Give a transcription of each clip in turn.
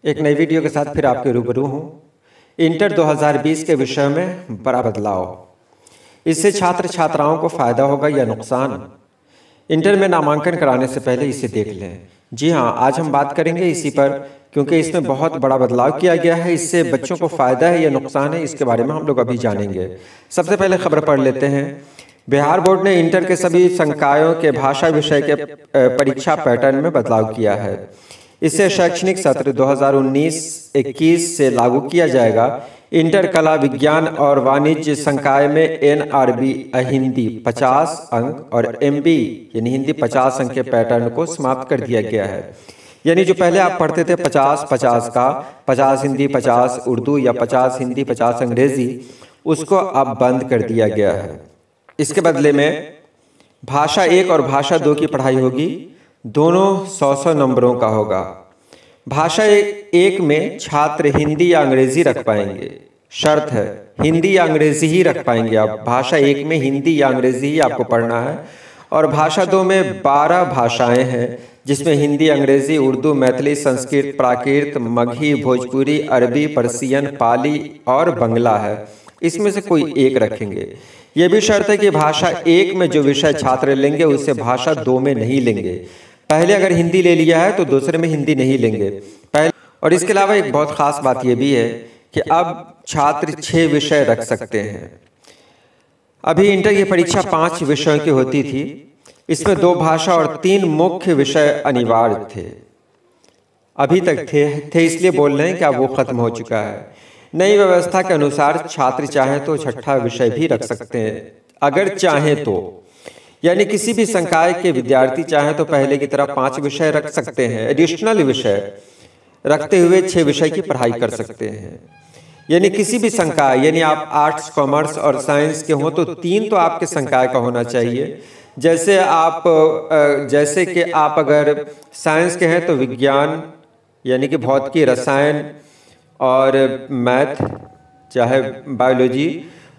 एक नई वीडियो के साथ फिर आपके रूबरू हूँ। इंटर 2020 के विषय में बड़ा बदलाव। इससे छात्र छात्राओं को फ़ायदा होगा या नुकसान? इंटर में नामांकन कराने से पहले इसे देख लें। जी हाँ, आज हम बात करेंगे इसी पर, क्योंकि इसमें बहुत बड़ा बदलाव किया गया है। इससे बच्चों को फ़ायदा है या नुकसान है, इसके बारे में हम लोग अभी जानेंगे। सबसे पहले खबर पढ़ लेते हैं। बिहार बोर्ड ने इंटर के सभी संकायों के भाषा विषय के परीक्षा पैटर्न में बदलाव किया है। इसे शैक्षणिक सत्र 2019-21 से लागू किया जाएगा। इंटर कला, विज्ञान और वाणिज्य संकाय में NRB हिंदी 50 अंक और MB यानी हिंदी 50 अंक के पैटर्न को समाप्त कर दिया गया है। यानी जो पहले आप पढ़ते थे 50-50 का, 50 हिंदी 50 उर्दू या 50 हिंदी 50 अंग्रेजी, उसको अब बंद कर दिया गया है। इसके बदले में भाषा 1 और भाषा 2 की पढ़ाई होगी। दोनों 100 नंबरों का होगा। भाषा 1 में छात्र हिंदी या अंग्रेजी रख पाएंगे। शर्त है हिंदी या अंग्रेजी ही रख पाएंगे आप। भाषा 1 में हिंदी या अंग्रेजी ही आपको पढ़ना है। और भाषा 2 में 12 भाषाएं हैं, जिसमें हिंदी, अंग्रेजी, उर्दू, मैथिली, संस्कृत, प्राकृत, मगही, भोजपुरी, अरबी, पर्सियन, पाली और बंगला है। इसमें से कोई एक रखेंगे। यह भी शर्त है कि भाषा 1 में जो विषय छात्र लेंगे उसे भाषा 2 में नहीं लेंगे। पहले अगर हिंदी ले लिया है तो दूसरे में हिंदी नहीं लेंगे पहले। और इसके अलावा एक बहुत खास बात यह भी है कि अब छात्र 6 विषय रख सकते हैं। अभी इंटर की परीक्षा 5 विषयों की होती थी। इसमें 2 भाषा और 3 मुख्य विषय अनिवार्य थे। अभी तक थे इसलिए बोल रहे हैं कि अब वो खत्म हो चुका है। नई व्यवस्था के अनुसार छात्र चाहे तो 6ठा विषय भी रख सकते हैं, अगर चाहे तो। यानी किसी भी संकाय के विद्यार्थी चाहे तो पहले की तरह 5 विषय रख सकते हैं। एडिशनल विषय रखते हुए 6 विषय की पढ़ाई कर सकते हैं। यानी किसी भी संकाय, यानी आप आर्ट्स, कॉमर्स और साइंस के हों तो 3 तो आपके संकाय का होना चाहिए। जैसे कि आप अगर साइंस के हैं तो विज्ञान यानी कि भौतिकी, रसायन और मैथ, चाहे बायोलॉजी,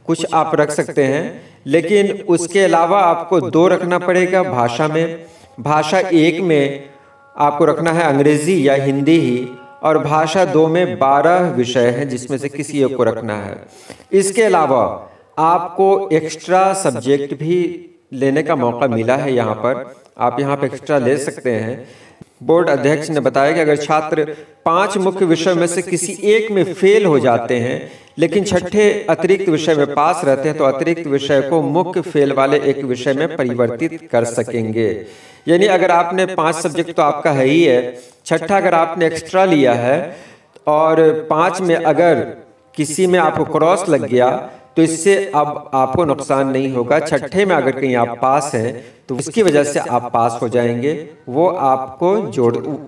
कुछ आप रख सकते हैं। लेकिन उसके अलावा आपको 2 रखना पड़ेगा भाषा में। भाषा 1 में आपको रखना है अंग्रेजी या हिंदी ही, और भाषा 2 में 12 विषय हैं, जिसमें से किसी एक को रखना है। इसके अलावा आपको एक्स्ट्रा सब्जेक्ट भी लेने का मौका मिला है। यहाँ पर आप यहाँ पर एक्स्ट्रा ले सकते हैं। बोर्ड अध्यक्ष ने बताया कि अगर छात्र 5 मुख्य विषयों में से किसी एक में फेल हो जाते हैं लेकिन 6ठे अतिरिक्त विषय में पास रहते हैं तो अतिरिक्त विषय को मुख्य फेल वाले एक विषय में परिवर्तित कर सकेंगे। यानी अगर आपने 5 सब्जेक्ट तो आपका है ही है, 6ठा अगर आपने एक्स्ट्रा लिया है और 5 में अगर किसी में आपको क्रॉस लग गया तो इससे अब आपको नुकसान नहीं होगा। 6ठे में अगर कहीं आप पास हैं तो उसकी वजह से आप पास हो जाएंगे। वो आपको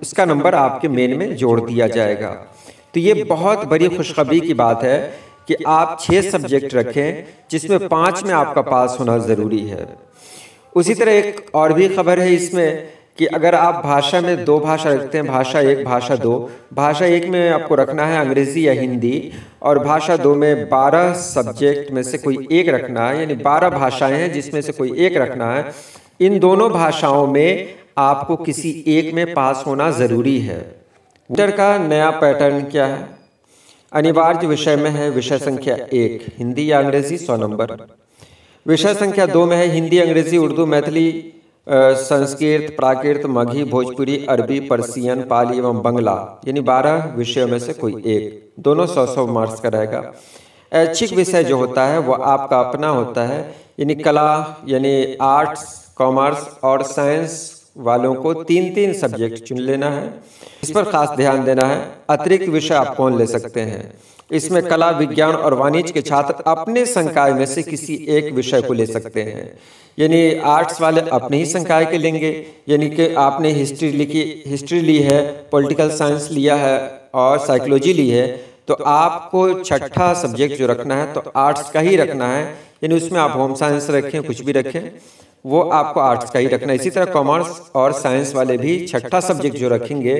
उसका नंबर आपके मेन में जोड़ दिया जाएगा। तो ये बहुत बड़ी खुशखबरी की बात है कि आप 6 सब्जेक्ट रखें, जिसमें 5 में आपका पास होना ज़रूरी है। उसी तरह एक और भी खबर है इसमें कि अगर आप भाषा में 2 भाषा रखते हैं, भाषा 1, भाषा 2, भाषा 1 में आपको रखना है अंग्रेजी या हिंदी, और भाषा 2 में 12 सब्जेक्ट में से कोई एक रखना है। यानी 12 भाषाएं हैं, जिसमें से कोई एक रखना है। इन दोनों भाषाओं में आपको किसी एक में पास होना ज़रूरी है। इंटर का नया पैटर्न क्या है? अनिवार्य विषय में है विषय संख्या 1 हिंदी या अंग्रेजी 100 नंबर। विषय संख्या 2 में है हिंदी, अंग्रेजी, उर्दू, मैथिली, संस्कृत, प्राकृत, मगही, भोजपुरी, अरबी, पर्सियन, पाली एवं बंगला, यानी 12 विषयों में से कोई एक। दोनों 100 मार्क्स का रहेगा। ऐच्छिक विषय जो होता है वो आपका अपना होता है। यानी कला, यानी आर्ट्स, कॉमर्स और साइंस वालों को 3-3 सब्जेक्ट चुन लेना है। इस पर खास ध्यान देना है। अतिरिक्त विषय आप कौन ले सकते हैं? इसमें कला, विज्ञान और वाणिज्य के छात्र अपने संकाय में से किसी एक विषय को ले सकते हैं। यानी आर्ट्स वाले अपने ही संकाय के लेंगे। यानी कि आपने हिस्ट्री ली है, पॉलिटिकल साइंस लिया है और साइकोलॉजी ली है, तो आपको 6ठा सब्जेक्ट जो रखना है तो आर्ट्स का ही रखना है। यानी उसमें आप होम साइंस रखें, कुछ भी रखें, वो आपको आर्ट्स का ही रखना है। इसी तरह कॉमर्स और साइंस वाले भी 6ठा सब्जेक्ट जो रखेंगे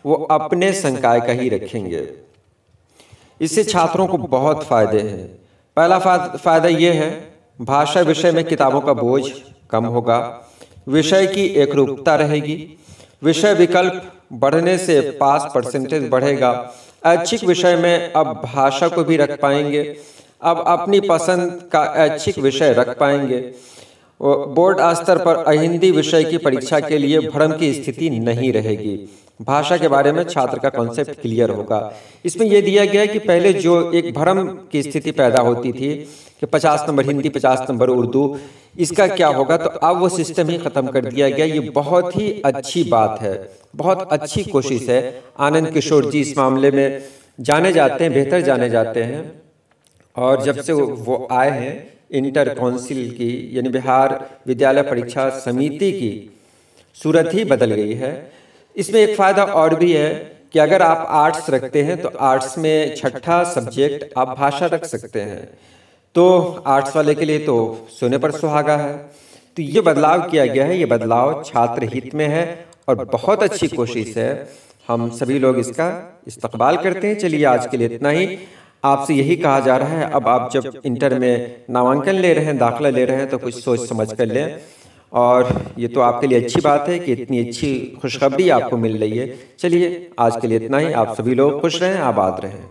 वो अपने संकाय का ही रखेंगे। इससे छात्रों को बहुत फायदे हैं। पहला फायदा ये है, भाषा विषय में किताबों का बोझ कम होगा। विषय की एकरूपता रहेगी। विषय विकल्प बढ़ने से पास परसेंटेज बढ़ेगा। ऐच्छिक विषय में अब भाषा को भी रख पाएंगे, अब अपनी पसंद का ऐच्छिक विषय रख पाएंगे। बोर्ड स्तर पर हिंदी विषय की परीक्षा के लिए भ्रम की स्थिति नहीं रहेगी। भाषा के बारे में छात्र का कॉन्सेप्ट क्लियर होगा। इसमें यह दिया गया है कि पहले जो एक भ्रम की स्थिति पैदा होती थी कि 50 नंबर हिंदी 50 नंबर उर्दू, इसका क्या होगा, तो अब वो सिस्टम ही खत्म कर दिया गया। ये बहुत ही अच्छी बात है, बहुत अच्छी कोशिश है। आनंद किशोर जी इस मामले में जाने जाते हैं, बेहतर जाने जाते हैं। और जब से वो आए हैं इंटर काउंसिल की यानी बिहार विद्यालय परीक्षा समिति की सूरत ही बदल गई है। इसमें एक फ़ायदा और भी है कि अगर आप आर्ट्स रखते हैं तो आर्ट्स में छठा सब्जेक्ट आप भाषा रख सकते हैं, तो आर्ट्स वाले के लिए तो सोने पर सुहागा है। तो ये बदलाव किया गया है, ये बदलाव छात्र हित में है और बहुत अच्छी कोशिश है। हम सभी लोग इसका इस्तकबाल करते हैं। चलिए आज के लिए इतना ही। आपसे यही कहा जा रहा है, अब आप जब इंटर में नामांकन ले रहे हैं, दाखिला ले रहे हैं, तो कुछ सोच समझ कर लें। और ये तो आपके लिए अच्छी बात है कि इतनी अच्छी खुशखबरी आपको मिल रही है। चलिए आज के लिए इतना ही। आप सभी लोग खुश रहें, आबाद रहें।